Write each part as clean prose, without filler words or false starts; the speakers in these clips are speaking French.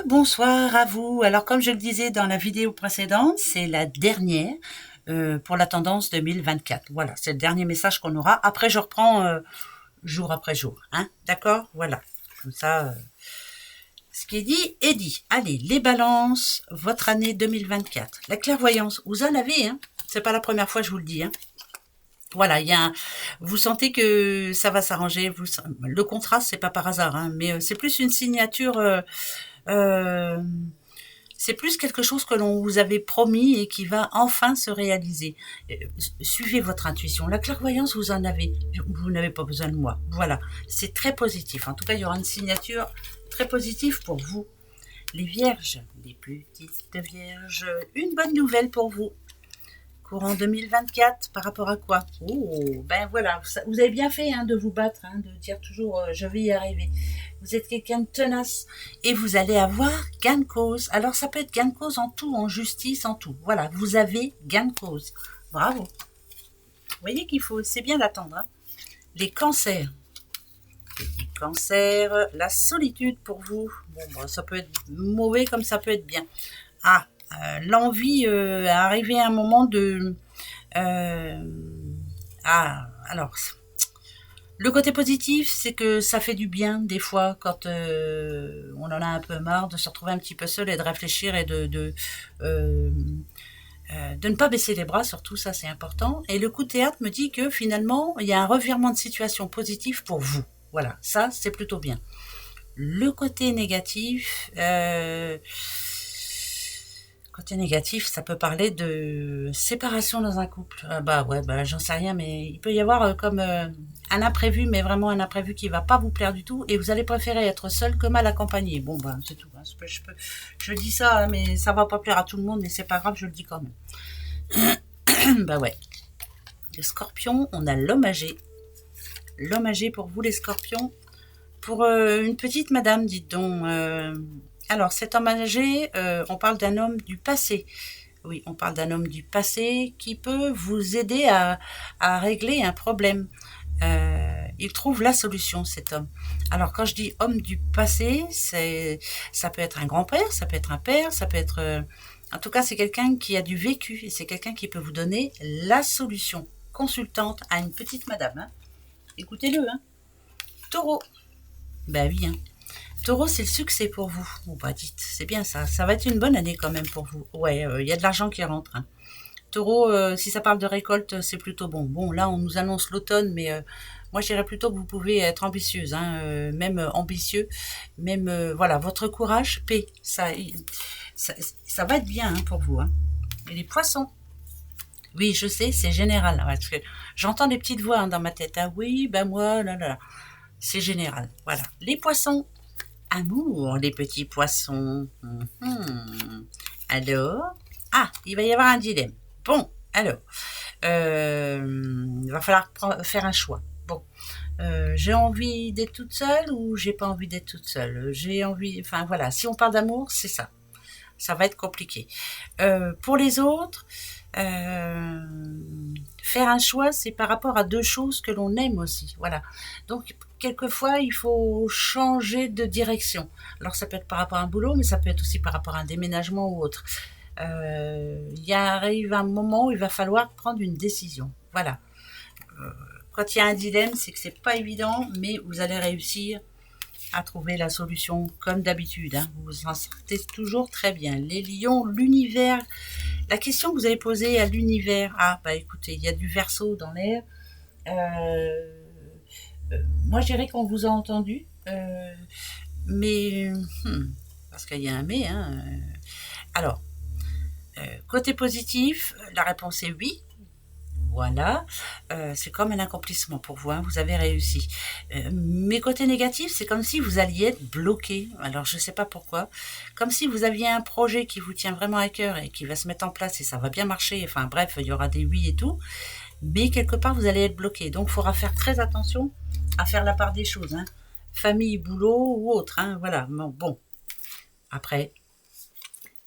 Bonsoir à vous. Alors comme je le disais dans la vidéo précédente, c'est la dernière pour la tendance 2024. Voilà, c'est le dernier message qu'on aura. Après, je reprends jour après jour. Hein, d'accord? Voilà. Comme ça, ce qui est dit est dit. Allez, les balances, votre année 2024. La clairvoyance, vous en avez, hein? C'est pas la première fois que je vous le dis, hein? Voilà, vous sentez que ça va s'arranger. Le contraste, c'est pas par hasard, hein, mais c'est plus une signature. Euh, c'est plus quelque chose que l'on vous avait promis et qui va enfin se réaliser. Suivez votre intuition. La clairvoyance, vous en avez. Vous n'avez pas besoin de moi. Voilà, c'est très positif. En tout cas, il y aura une signature très positive pour vous. Les vierges, les petites vierges, une bonne nouvelle pour vous. Courant 2024, par rapport à quoi? Oh, ben voilà, vous avez bien fait de vous battre, de dire toujours je vais y arriver. Vous êtes quelqu'un de tenace et vous allez avoir gain de cause. Alors ça peut être gain de cause en tout, en justice, en tout. Voilà, vous avez gain de cause. Bravo. Vous voyez qu'il faut, c'est bien d'attendre. Les cancers. Les cancers, la solitude pour vous. Bon, ça peut être mauvais comme ça peut être bien. Ah, l'envie arrivé à un moment de... alors, le côté positif, c'est que ça fait du bien des fois quand on en a un peu marre de se retrouver un petit peu seul et de réfléchir et de ne pas baisser les bras, surtout ça c'est important. Et le coup de théâtre me dit que finalement, il y a un revirement de situation positif pour vous. Voilà, ça c'est plutôt bien. Le côté négatif... Côté négatif, ça peut parler de séparation dans un couple. J'en sais rien, mais il peut y avoir comme un imprévu, mais vraiment un imprévu qui va pas vous plaire du tout, et vous allez préférer être seul que mal accompagné. Bon, c'est tout. Je dis ça, mais ça va pas plaire à tout le monde, mais c'est pas grave, je le dis quand même. Ouais. Les scorpions, on a l'homme âgé. L'homme âgé pour vous, les scorpions. Pour une petite madame, dites donc. Alors, cet homme âgé, on parle d'un homme du passé. Oui, on parle d'un homme du passé qui peut vous aider à régler un problème. Il trouve la solution, cet homme. Alors, quand je dis homme du passé, ça peut être un grand-père, ça peut être un père, ça peut être... en tout cas, c'est quelqu'un qui a du vécu et c'est quelqu'un qui peut vous donner la solution consultante à une petite madame. Écoutez-le. Taureau. Ben oui, Taureau, c'est le succès pour vous. Bon, dites, c'est bien ça. Ça va être une bonne année quand même pour vous. Ouais, il y a de l'argent qui rentre. Taureau, si ça parle de récolte, c'est plutôt bon. Bon, là, on nous annonce l'automne, mais moi, je dirais plutôt que vous pouvez être ambitieuse, même ambitieux. Même, voilà, votre courage paie. Ça va être bien pour vous. Et les poissons. Oui, je sais, c'est général. Parce que j'entends des petites voix dans ma tête. Ah oui, moi, là. C'est général. Voilà. Les poissons. Amour, les petits poissons. Alors, il va y avoir un dilemme. Bon, alors, il va falloir faire un choix. Bon, j'ai envie d'être toute seule ou j'ai pas envie d'être toute seule. J'ai envie, enfin voilà, si on parle d'amour, c'est ça. Ça va être compliqué. Pour les autres, faire un choix, c'est par rapport à deux choses que l'on aime aussi. Voilà. Donc, quelquefois, il faut changer de direction. Alors, ça peut être par rapport à un boulot, mais ça peut être aussi par rapport à un déménagement ou autre. Il arrive un moment où il va falloir prendre une décision. Voilà. Quand il y a un dilemme, c'est que c'est pas évident, mais vous allez réussir à trouver la solution comme d'habitude. Vous vous en sortez toujours très bien. Les lions, l'univers. La question que vous avez posée à l'univers. Écoutez, il y a du Verseau dans l'air. Moi, je dirais qu'on vous a entendu. Mais, parce qu'il y a un mais. Alors, côté positif, la réponse est oui. Voilà, c'est comme un accomplissement pour vous, vous avez réussi. Mais côté négatif, c'est comme si vous alliez être bloqué. Alors, je ne sais pas pourquoi. Comme si vous aviez un projet qui vous tient vraiment à cœur et qui va se mettre en place et ça va bien marcher. Enfin bref, il y aura des oui et tout. Mais quelque part, vous allez être bloqué. Donc, il faudra faire très attention à faire la part des choses. Famille, boulot ou autre. Voilà, bon. Après...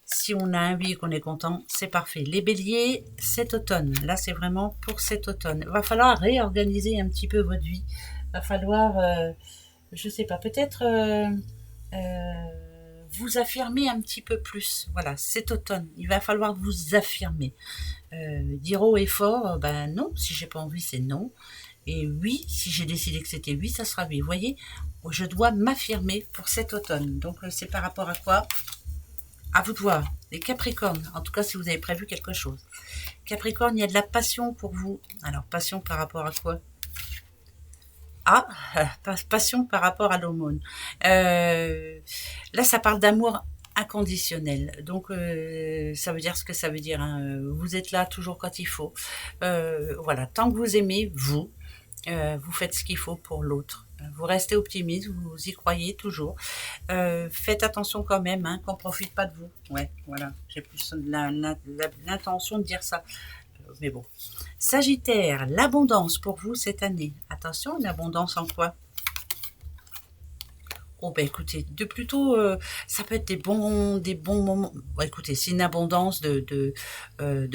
si on a un oui et qu'on est content, c'est parfait. Les béliers, cet automne. Là, c'est vraiment pour cet automne. Il va falloir réorganiser un petit peu votre vie. Il va falloir, je sais pas, peut-être vous affirmer un petit peu plus. Voilà, cet automne, il va falloir vous affirmer. Dire haut et fort, ben non, si j'ai pas envie, c'est non. Et oui, si j'ai décidé que c'était oui, ça sera oui. Vous voyez, je dois m'affirmer pour cet automne. Donc, c'est par rapport à quoi? À vous de voir. Les Capricornes, en tout cas, si vous avez prévu quelque chose. Capricorne, il y a de la passion pour vous. Alors, passion par rapport à quoi? Ah, passion par rapport à l'aumône. Là, ça parle d'amour inconditionnel. Donc, ça veut dire ce que ça veut dire, hein. Vous êtes là toujours quand il faut. Voilà, tant que vous aimez, vous faites ce qu'il faut pour l'autre. Vous restez optimiste, vous y croyez toujours. Faites attention quand même, hein, qu'on ne profite pas de vous. Ouais, voilà, j'ai plus l'intention de dire ça. Mais bon. Sagittaire, l'abondance pour vous cette année. Attention, l'abondance en quoi? Oh ben écoutez, de plutôt, ça peut être des bons moments. Bon, écoutez, c'est une abondance de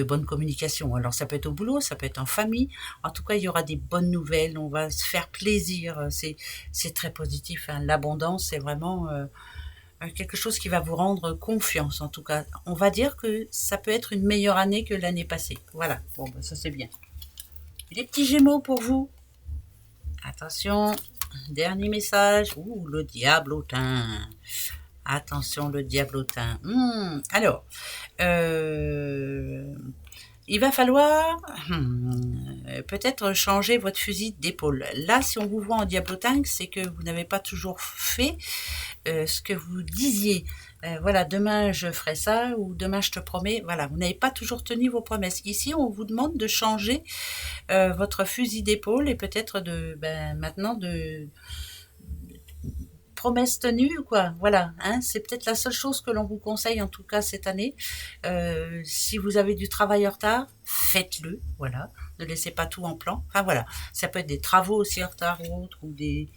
bonne communication. Alors ça peut être au boulot, ça peut être en famille. En tout cas, il y aura des bonnes nouvelles. On va se faire plaisir. C'est très positif, hein. L'abondance, c'est vraiment quelque chose qui va vous rendre confiance. En tout cas, on va dire que ça peut être une meilleure année que l'année passée. Voilà. Bon, ben, ça c'est bien. Les petits Gémeaux pour vous. Attention. Dernier message. Ouh, le diablotin. Attention, le diablotin. Alors, il va falloir peut-être changer votre fusil d'épaule. Là, si on vous voit en diablotin, c'est que vous n'avez pas toujours fait ce que vous disiez. Voilà, demain je ferai ça ou demain je te promets. Voilà, vous n'avez pas toujours tenu vos promesses. Ici, on vous demande de changer votre fusil d'épaule et peut-être maintenant de promesse tenue, quoi. Voilà, hein, c'est peut-être la seule chose que l'on vous conseille en tout cas cette année. Si vous avez du travail en retard, faites-le. Voilà, ne laissez pas tout en plan. Enfin voilà, ça peut être des travaux aussi en retard ou autres ou des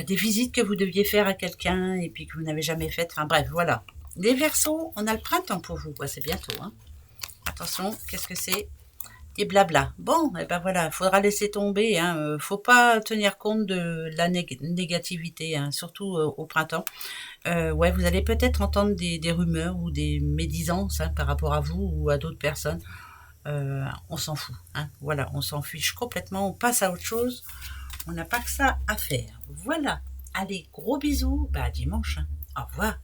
visites que vous deviez faire à quelqu'un et puis que vous n'avez jamais faites. Enfin bref, voilà. Les Verseaux, on a le printemps pour vous, quoi. C'est bientôt, hein. Attention, qu'est-ce que c'est? Et blabla. Bon, et ben voilà, il faudra laisser tomber, hein. Faut pas tenir compte de la négativité, hein, surtout au printemps. Ouais, vous allez peut-être entendre des rumeurs ou des médisances, hein, par rapport à vous ou à d'autres personnes. On s'en fout, hein. Voilà, on s'en fiche complètement, on passe à autre chose. On n'a pas que ça à faire. Voilà. Allez, gros bisous. Bah, à dimanche, hein. Au revoir.